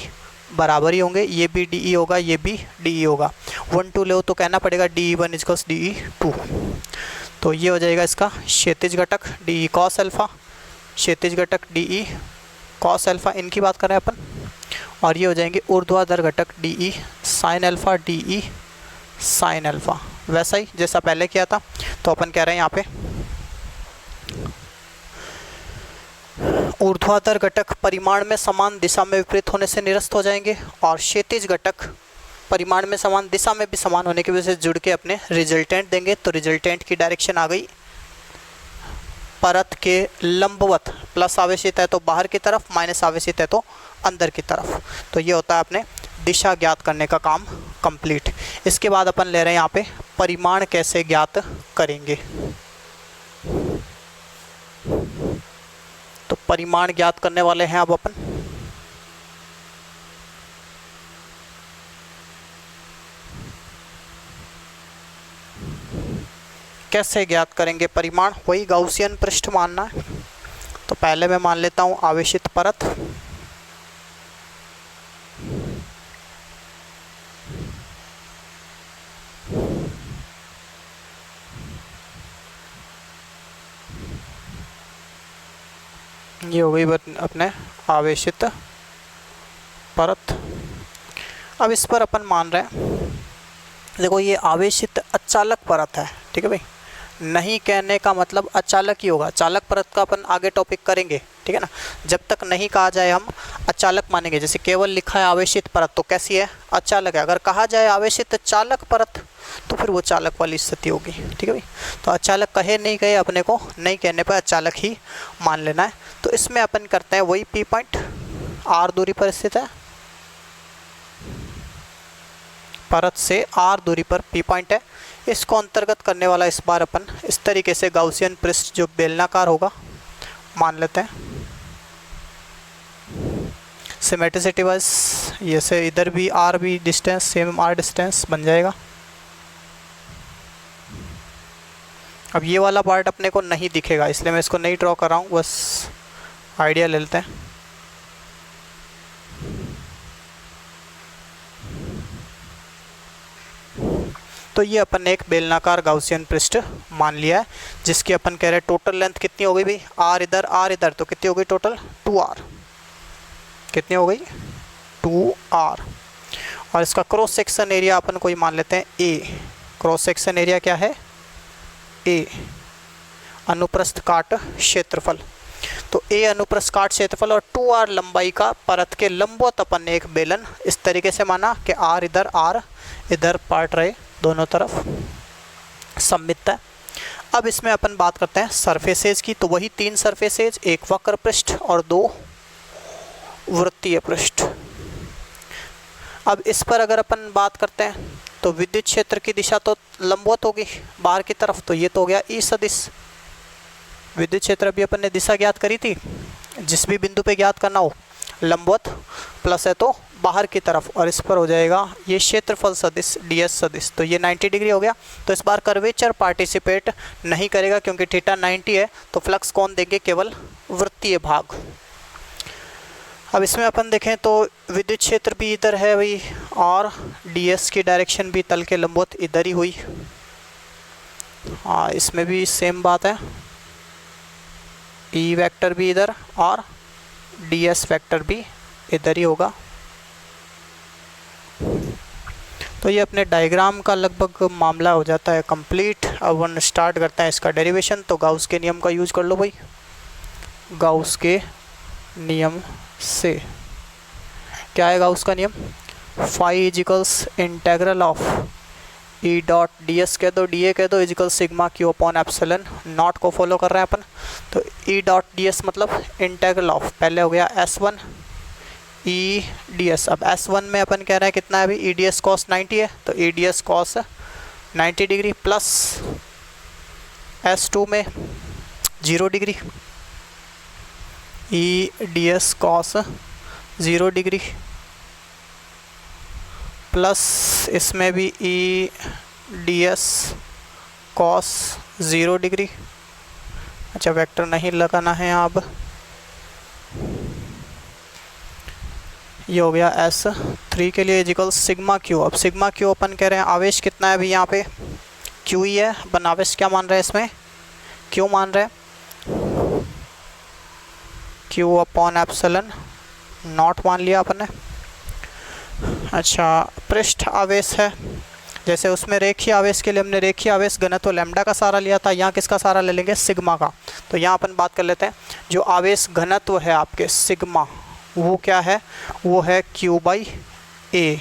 बराबर ही होंगे, ये भी DE होगा, ये भी DE होगा। 1 2 लो तो कहना पड़ेगा DE1 = DE2। तो ये हो जाएगा इसका क्षैतिज घटक DE cos अल्फ़ा, क्षैतिज घटक DE cos अल्फ़ा, इनकी बात कर रहे हैं अपन। और ये हो जाएंगे ऊर्ध्वाधर घटक DE sin alpha, DE sin alpha, वैसा ही जैसा पहले किया था। तो अपन कह रहे हैं यहाँ पे ऊर्ध्वाधर घटक परिमाण में समान, दिशा में विपरीत होने से निरस्त हो जाएंगे, और क्षैतिज घटक परिमाण में समान, दिशा में भी समान होने की वजह से जुड़ के अपने रिजल्टेंट देंगे। तो रिजल्टेंट की डायरेक्शन आ गई परत के लंबवत, प्लस आवेशित है तो बाहर की तरफ, माइनस आवेशित है तो अंदर की तरफ। तो ये होता है अपने दिशा ज्ञात करने का काम कंप्लीट। इसके बाद अपन ले रहे हैं यहाँ पे परिमाण कैसे ज्ञात करेंगे। तो परिमाण ज्ञात करने वाले हैं अब अपन। कैसे ज्ञात करेंगे परिमाण? वही गाउसियन पृष्ठ मानना है। तो पहले मैं मान लेता हूँ आवेशित परत, ये हो गई अपने आवेशित परत। अब इस पर अपन मान रहे हैं देखो ये आवेशित अचालक परत है, ठीक है भाई। नहीं कहने का मतलब अचालक ही होगा, चालक परत का अपन आगे टॉपिक करेंगे, ठीक है ना। जब तक नहीं कहा जाए हम अचालक मानेंगे। जैसे केवल लिखा है आवेशित परत तो कैसी है, अचालक है। अगर कहा जाए आवेशित चालक परत तो फिर वो चालक वाली स्थिति होगी, ठीक है भाई। तो अचालक कहे नहीं कहे अपने को नहीं कहने पर अचालक ही मान लेना है। तो इसमें अपन करते हैं वही P पॉइंट R दूरी पर स्थित है, परत से R दूरी पर P पॉइंट है। इसको अंतर्गत करने वाला इस बार अपन इस तरीके से गाउसियन पृष्ठ जो बेलनाकार होगा मान लेते हैं। सिमेट्रिसिटी वाइज ये से इधर भी R भी डिस्टेंस सेम R डिस्टेंस बन जाएगा। अब ये वाला पार्ट अपने को नहीं दिखेगा इसलिए मैं इसको नहीं ड्रॉ कर रहा हूँ, बस आइडिया ले लेते हैं। तो ये अपन ने एक बेलनाकार गाउसियन पृष्ठ मान लिया है, जिसकी अपन कह रहे हैं टोटल लेंथ कितनी हो गई भाई, R इधर तो कितनी हो गई टोटल 2R, कितनी हो गई 2R। और इसका क्रॉस सेक्शन एरिया अपन को ही मान लेते हैं A। क्रॉस सेक्शन एरिया क्या है A, अनुप्रस्थ काट क्षेत्रफल। तो A अनुप्रस्थ काट क्षेत्रफल और 2R लंबाई का परत के लंबवत अपन ने एक बेलन इस तरीके से माना कि R इधर पार्ट रहे दोनों तरफ सममित है। अब इसमें अपन बात करते हैं सरफेसेज की। तो वही 3 सरफेसेज, एक वक्र पृष्ठ और 2 वृत्तीय पृष्ठ। अब इस पर अगर अपन बात करते हैं तो विद्युत क्षेत्र की दिशा तो लंबवत होगी बाहर की तरफ, तो ये तो हो गया E सदिश। विद्युत क्षेत्र अभी अपन ने दिशा ज्ञात करी थी, जिस भी बिंदु पे ज्ञात करना हो लंबवत प्लस है तो बाहर की तरफ, और इस पर हो जाएगा ये क्षेत्रफल सदिश ds सदिश। तो ये 90 डिग्री हो गया। तो इस बार कर्वेचर पार्टिसिपेट नहीं करेगा क्योंकि थीटा 90 है, तो फ्लक्स कौन देंगे, केवल वृत्तीय भाग। अब इसमें अपन देखें तो विद्युत क्षेत्र भी इधर है भाई, और ds की डायरेक्शन भी तल के लंबवत इधर ही हुई। हाँ इसमें भी सेम बात है, E वेक्टर भी इधर और ds वेक्टर भी इधर ही होगा। तो ये अपने डायग्राम का लगभग मामला हो जाता है कंप्लीट। अब हम स्टार्ट करते हैं इसका डेरिवेशन। तो गाउस के नियम का यूज कर लो भाई। गाउस के नियम से क्या है गाउस का नियम, phi is equals integral of E dot d s कह दो, डी ए कह दो, is equal sigma Q upon epsilon naught को फॉलो कर रहे हैं अपन। तो ई डॉट डी एस मतलब इंटेग्रल ऑफ, पहले हो गया S1 ई डी एस। अब S1 में अपन कह रहे हैं कितना है अभी, ई डी एस कॉस 90 है, तो ई d S cos 90 degree plus S2 में 0 डिग्री, ई d S cos 0 degree plus इसमें भी ई डी एस कॉस 0 डिग्री। अच्छा वेक्टर नहीं लगाना है अब, ये हो गया S3 के लिए इजिकल सिग्मा क्यू। अब सिग्मा क्यू अपन कह रहे हैं आवेश कितना है अभी यहाँ पे, क्यू ही है, अपन आवेश क्या मान रहे हैं इसमें, क्यू मान रहे हैं, क्यू अपॉन एप्सिलॉन नॉट मान लिया अपन ने। अच्छा पृष्ठ आवेश है, जैसे उसमें रेखीय आवेश के लिए हमने रेखीय आवेश घनत्व लैम्डा का सहारा लिया था, यहाँ किसका सहारा ले लेंगे, सिग्मा का। तो यहाँ अपन बात कर लेते हैं जो आवेश घनत्व है आपके सिग्मा, वो क्या है, वो है Q बाई A।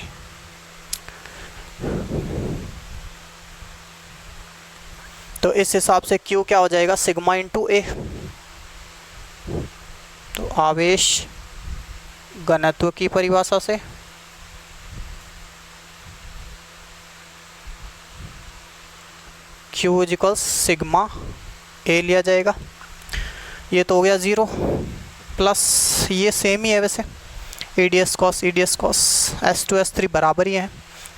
तो इस हिसाब से Q क्या हो जाएगा, सिग्मा इंटू A। तो आवेश घनत्व की परिभाषा से Q इजिकल्स सिग्मा A लिया जाएगा। ये तो हो गया 0 प्लस ये सेम ही है वैसे, ई d S cos S2 S3 बराबर ही है,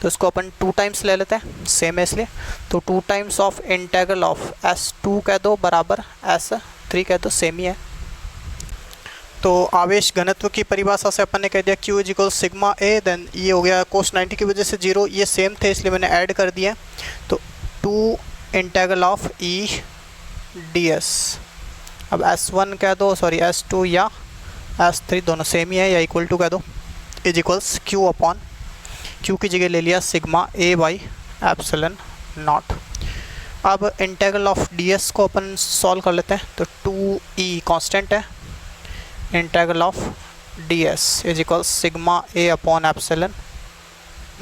तो इसको अपन 2 टाइम्स ले लेते हैं, सेम है इसलिए। तो 2 times of integral of S2 कह दो बराबर S3 कह दो, सेम ही है। तो आवेश घनत्व की परिभाषा से अपन ने कह दिया Q is equal sigma A, then ये हो गया cos 90 की वजह से 0, ये सेम थे इसलिए मैंने ऐड कर दिया। तो 2 integral of E d S. अब S1 कह दो, सॉरी S2 या S3 दोनों सेम ही है, या इक्वल टू कह दो, is equals Q upon Q की जगह ले लिया sigma A by epsilon not. अब इंटीग्रल ऑफ ds को अपन सॉल्व कर लेते हैं। तो 2e कांस्टेंट है, integral of ds is equal sigma a upon epsilon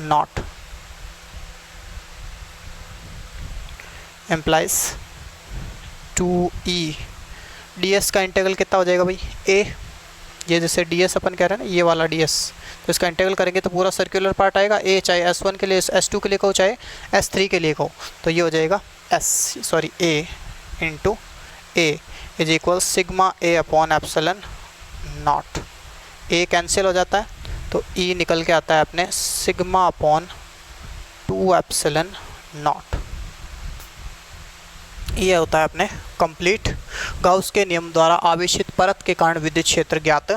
naught implies 2e ds का इंटीग्रल कितना हो जाएगा भाई a, ये जैसे ds अपन कह रहे हैं ना, ये वाला ds, तो इसका इंटीग्रल करेंगे तो पूरा सर्कुलर पार्ट आएगा a, चाहे s1 के लिए s2 के लिए कहो चाहे s3 के लिए कहो, तो ये हो जाएगा a into a is equal sigma a upon epsilon not. a cancel हो जाता है तो e निकल के आता है अपने सिग्मा अपॉन 2 एप्सिलॉन नॉट। ये होता है अपने कंप्लीट गाउस के नियम द्वारा आवेशित परत के कारण विद्युत क्षेत्र ज्ञात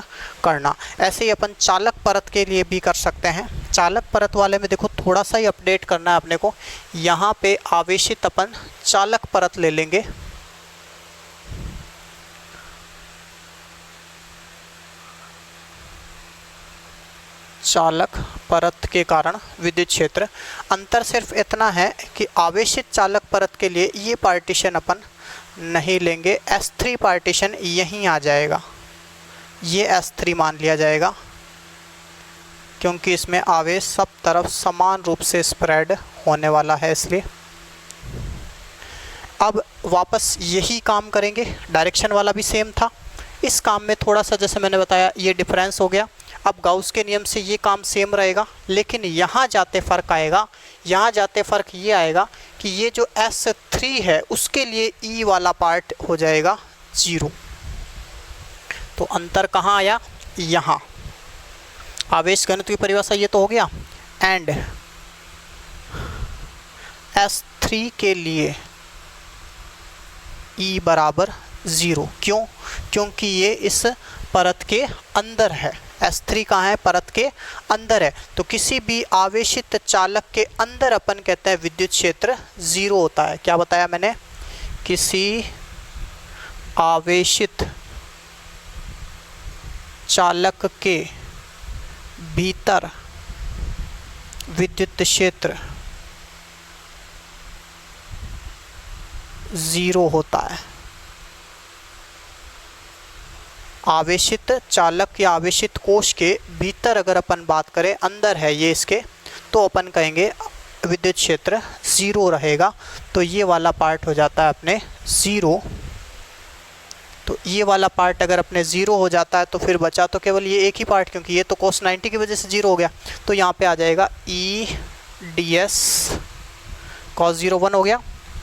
करना। ऐसे ही अपन चालक परत के लिए भी कर सकते हैं। चालक परत वाले में देखो थोड़ा सा ही अपडेट करना है अपने को। यहाँ पे आवेशित अपन चालक परत ले लेंगे, चालक परत के कारण विद्युत क्षेत्र। अंतर सिर्फ इतना है कि आवेशित चालक परत के लिए ये पार्टीशन अपन नहीं लेंगे, S3 पार्टीशन यहीं आ जाएगा, ये S3 मान लिया जाएगा क्योंकि इसमें आवेश सब तरफ समान रूप से स्प्रेड होने वाला है इसलिए। अब वापस यही काम करेंगे, डायरेक्शन वाला भी सेम था। इस काम में थोड़ा सा जैसे मैंने बताया ये डिफरेंस हो गया। अब गाउस के नियम से ये काम सेम रहेगा, लेकिन यहाँ जाते फ़र्क आएगा। यहाँ जाते फ़र्क ये आएगा कि ये जो S3 है उसके लिए E वाला पार्ट हो जाएगा 0। तो अंतर कहाँ आया? यहाँ। आवेश घनत्व की परिभाषा ये तो हो गया। एंड S3 के लिए E बराबर 0। क्यों? क्योंकि ये इस परत के अंदर है। S3 कहाँ है? परत के अंदर है। तो किसी भी आवेशित चालक के अंदर अपन कहते हैं विद्युत क्षेत्र 0 होता है। क्या बताया मैंने? किसी आवेशित चालक के भीतर विद्युत क्षेत्र 0 होता है। आवेशित चालक या आवेशित कोश के भीतर अगर अपन बात करें, अंदर है ये इसके, तो अपन कहेंगे विद्युत क्षेत्र 0 रहेगा। तो ये वाला पार्ट हो जाता है अपने 0। तो ये वाला पार्ट अगर अपने 0 हो जाता है तो फिर बचा तो केवल ये एक ही पार्ट, क्योंकि ये तो cos 90 की वजह से 0 हो गया। तो यहाँ पे आ जाएगा E ds cos 0 1 हो गया,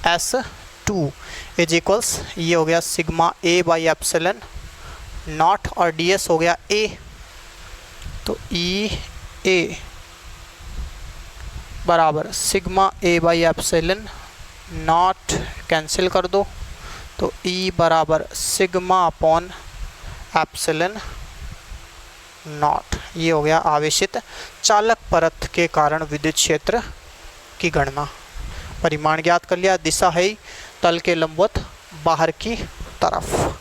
S2 इज इक्वल्स ये हो गया sigma a by epsilon not और ds हो गया a। तो E a बराबर sigma a by epsilon not cancel कर दो, तो E बराबर सिग्मा अपॉन एप्सिलॉन नॉट। ये हो गया आवेशित चालक परत के कारण विद्युत क्षेत्र की गणना। परिमाण ज्ञात कर लिया, दिशा है तल के लंबवत बाहर की तरफ।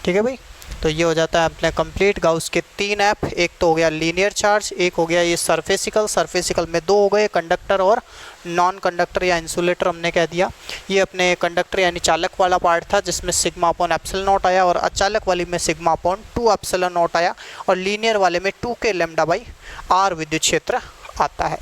ठीक है भाई। तो ये हो जाता है अपने कंप्लीट गाउस के 3 ऐप। एक तो हो गया लीनियर चार्ज, एक हो गया ये सरफेसिकल में 2 हो गए, कंडक्टर और नॉन कंडक्टर या इंसुलेटर हमने कह दिया। ये अपने कंडक्टर यानी चालक वाला पार्ट था जिसमें सिग्मा अपॉन एप्सिलॉन नॉट आया, और अचालक वाली में सिग्मा अपॉन 2 एप्सिलॉन नॉट आया, और लीनियर वाले में 2 के लैम्डा बाई r विद्युत क्षेत्र आता है।